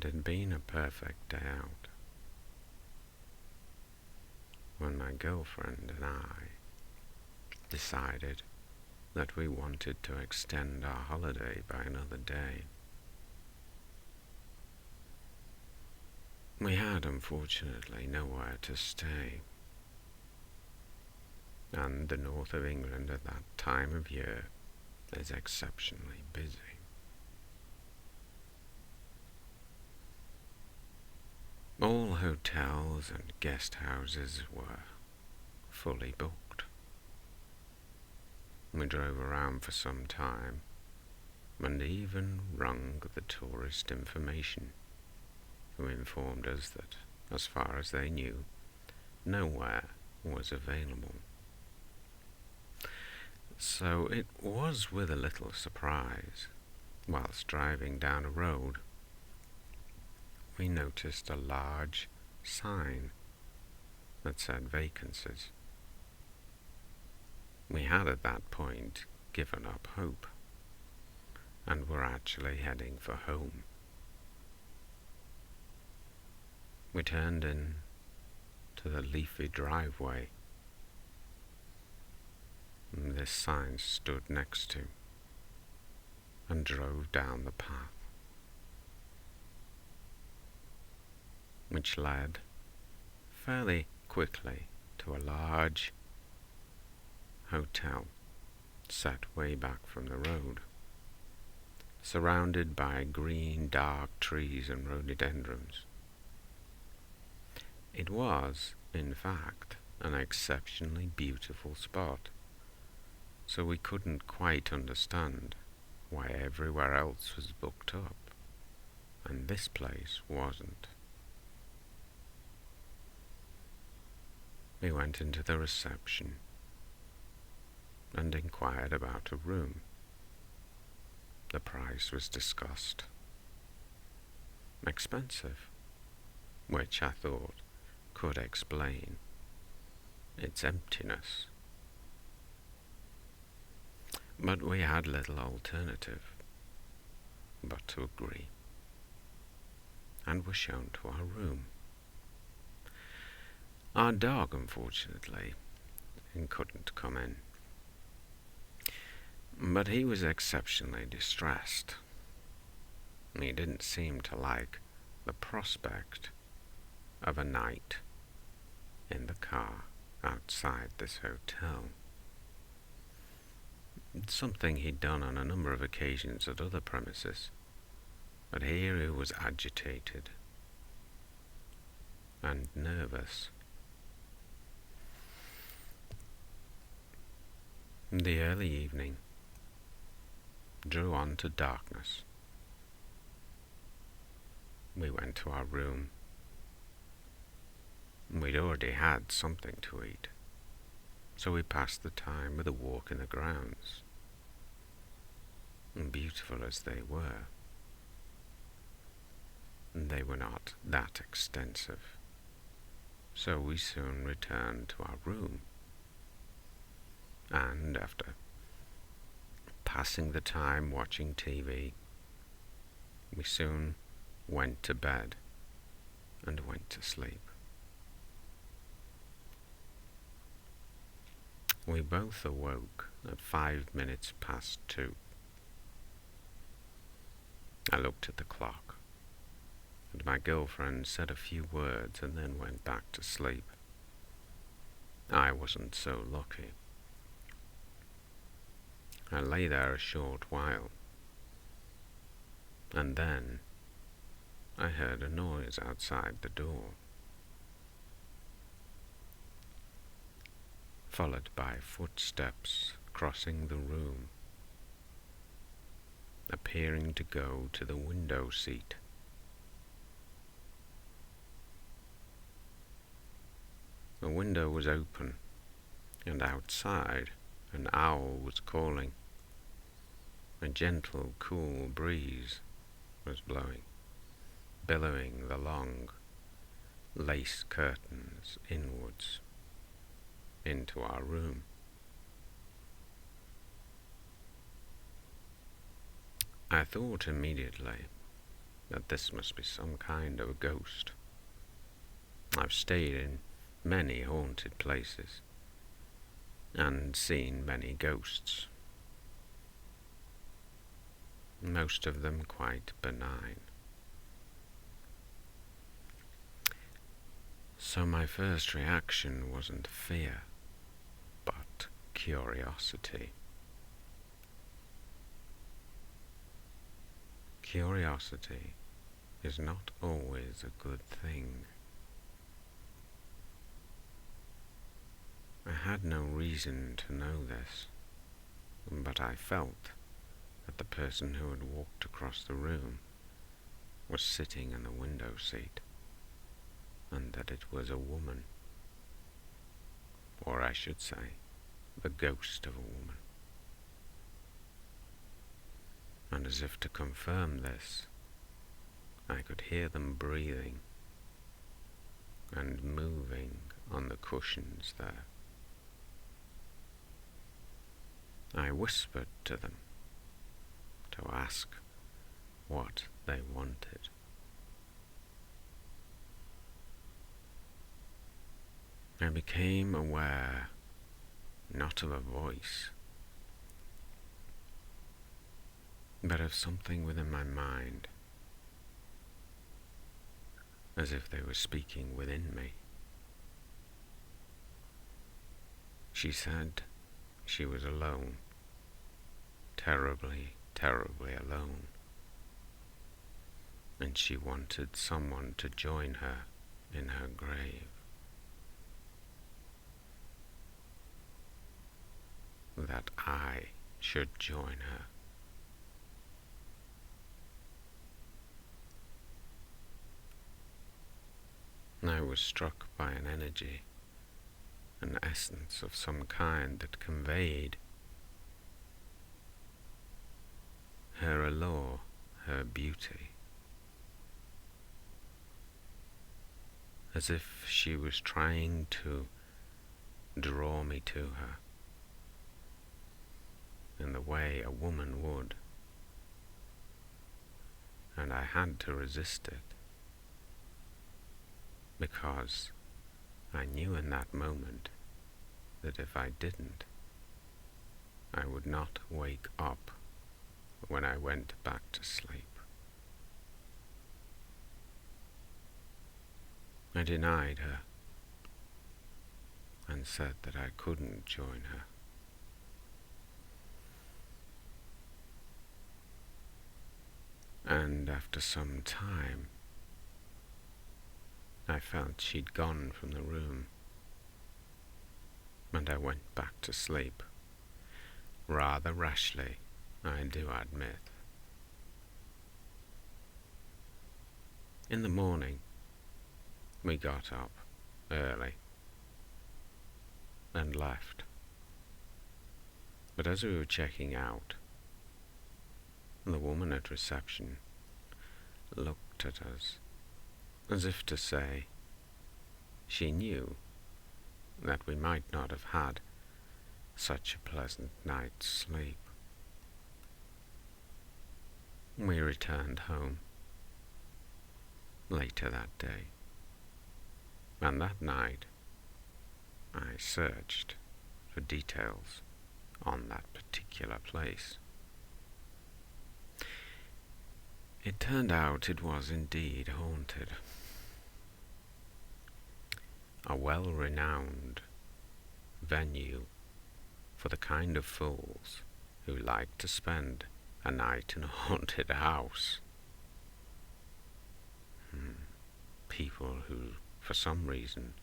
It had been a perfect day out when my girlfriend and I decided that we wanted to extend our holiday by another day. We had, unfortunately, nowhere to stay, and the north of England at that time of year is exceptionally busy. All hotels and guest houses were fully booked. We drove around for some time and even rung the tourist information, who informed us that, as far as they knew, nowhere was available. So it was with a little surprise, whilst driving down a road, we noticed a large sign that said vacancies. We had at that point given up hope, and were actually heading for home. We turned in to the leafy driveway this sign stood next to, and drove down the path, which led fairly quickly to a large hotel set way back from the road, surrounded by green dark trees and rhododendrons. It was, in fact, an exceptionally beautiful spot, so we couldn't quite understand why everywhere else was booked up and this place wasn't. We went into the reception and inquired about a room. The price was discussed. Expensive, which I thought could explain its emptiness. But we had little alternative but to agree, and were shown to our room. Our dog, unfortunately, couldn't come in, but he was exceptionally distressed. He didn't seem to like the prospect of a night in the car outside this hotel. It's something he'd done on a number of occasions at other premises, but here he was agitated and nervous. The early evening drew on to darkness. We went to our room. We'd already had something to eat, so we passed the time with a walk in the grounds. And beautiful as they were not that extensive, so we soon returned to our room, and after passing the time watching TV, we soon went to bed and went to sleep. We both awoke at 5 minutes past 2. I looked at the clock, and my girlfriend said a few words and then went back to sleep. I wasn't so lucky. I lay there a short while, and then I heard a noise outside the door, followed by footsteps crossing the room, appearing to go to the window seat. The window was open, and outside an owl was calling. A gentle, cool breeze was blowing, billowing the long lace curtains inwards into our room. I thought immediately that this must be some kind of a ghost. I've stayed in many haunted places and seen many ghosts, most of them quite benign. So my first reaction wasn't fear, but curiosity. Curiosity is not always a good thing. I had no reason to know this, but I felt that the person who had walked across the room was sitting in the window seat, and that it was a woman, or I should say, the ghost of a woman. And as if to confirm this, I could hear them breathing and moving on the cushions there. I whispered to them to ask what they wanted. I became aware not of a voice, but of something within my mind, as if they were speaking within me. She said she was alone, terribly, terribly alone, and she wanted someone to join her in her grave. That I should join her. I was struck by an energy, an essence of some kind that conveyed her allure, her beauty, as if she was trying to draw me to her in the way a woman would, and I had to resist it, because I knew in that moment that if I didn't, I would not wake up when I went back to sleep. I denied her and said that I couldn't join her. And after some time, I felt she'd gone from the room, and I went back to sleep, rather rashly, I do admit. In the morning, we got up early and left. But as we were checking out, the woman at reception looked at us as if to say she knew that we might not have had such a pleasant night's sleep. We returned home later that day, and that night I searched for details on that particular place. It turned out it was indeed haunted. A well-renowned venue for the kind of fools who like to spend a night in a haunted house. People who, for some reason,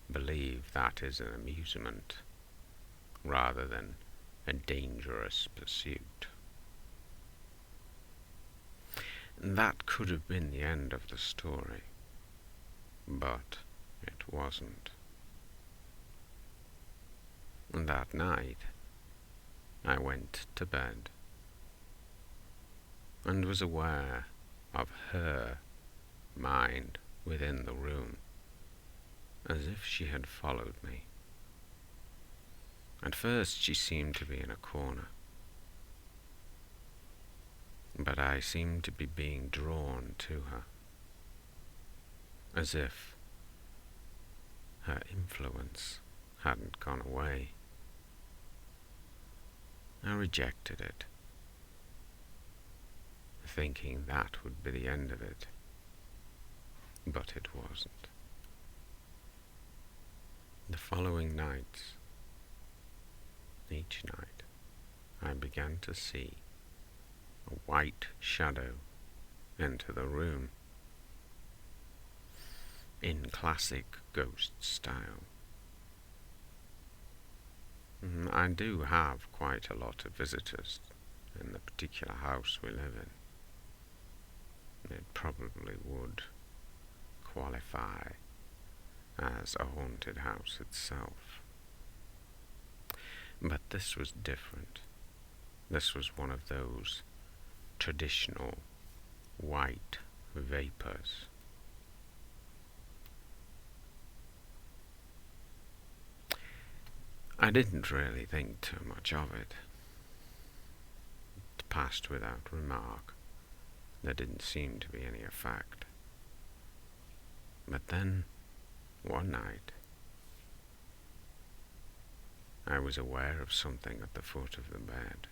believe that is an amusement rather than a dangerous pursuit. That could have been the end of the story, but it wasn't. And that night, I went to bed and was aware of her mind within the room, as if she had followed me. At first she seemed to be in a corner, but I seemed to be being drawn to her, as if her influence hadn't gone away. I rejected it, thinking that would be the end of it, but it wasn't. The following nights, each night, I began to see a white shadow enter the room, in classic ghost style. I do have quite a lot of visitors in the particular house we live in. It probably would qualify as a haunted house itself. But this was different. This was one of those traditional white vapors. I didn't really think too much of it. It passed without remark. There didn't seem to be any effect. But then, one night, I was aware of something at the foot of the bed.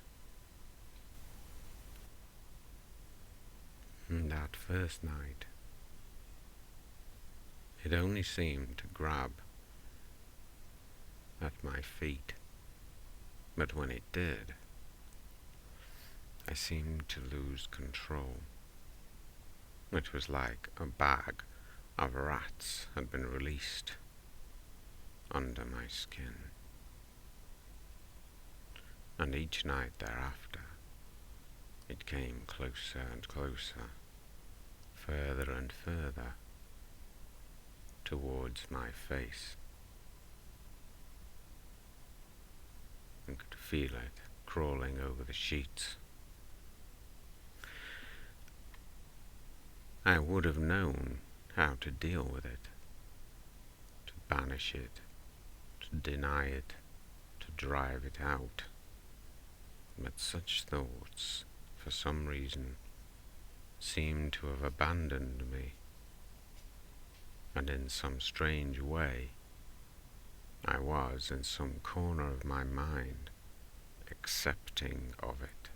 And that first night, it only seemed to grab at my feet, but when it did, I seemed to lose control. It was like a bag of rats had been released under my skin. And each night thereafter, it came closer and closer, further and further, towards my face. I could feel it crawling over the sheets. I would have known how to deal with it, to banish it, to deny it, to drive it out. But such thoughts, for some reason, seemed to have abandoned me, and in some strange way, I was, in some corner of my mind, accepting of it.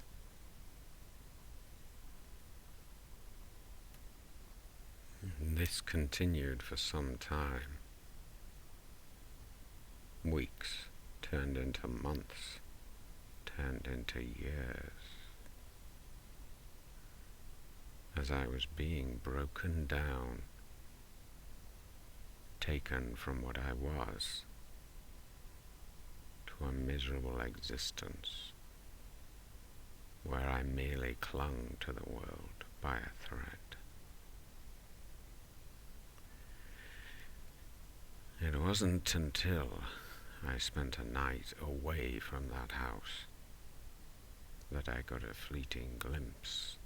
This continued for some time. Weeks turned into months, turned into years, as I was being broken down, taken from what I was to a miserable existence where I merely clung to the world by a thread. It wasn't until I spent a night away from that house that I got a fleeting glimpse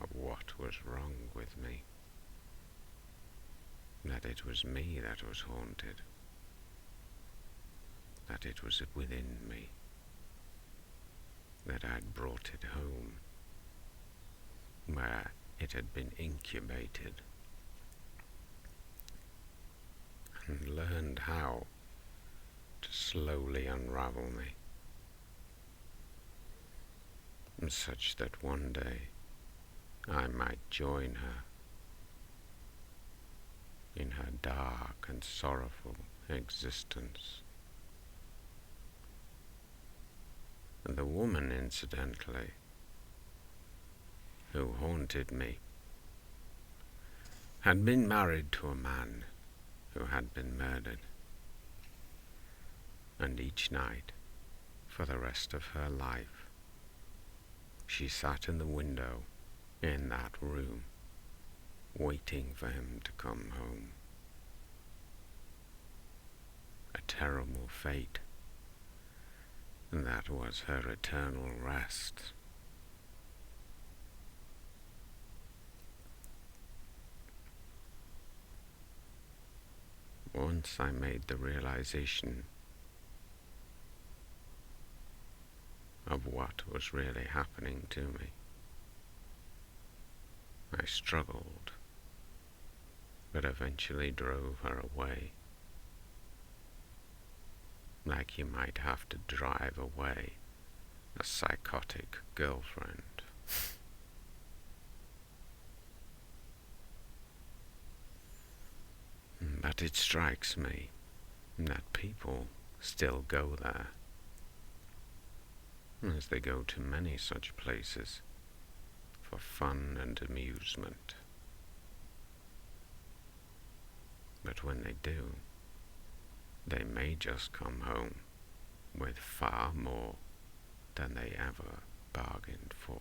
of what was wrong with me, that it was me that was haunted, that it was within me, that I'd brought it home, where it had been incubated, and learned how to slowly unravel me, such that one day I might join her in her dark and sorrowful existence. And the woman, incidentally, who haunted me, had been married to a man who had been murdered, and each night, for the rest of her life, she sat in the window in that room, waiting for him to come home. A terrible fate, and that was her eternal rest. Once I made the realization of what was really happening to me, I struggled, but eventually drove her away, like you might have to drive away a psychotic girlfriend. But it strikes me that people still go there, as they go to many such places for fun and amusement. But when they do, they may just come home with far more than they ever bargained for.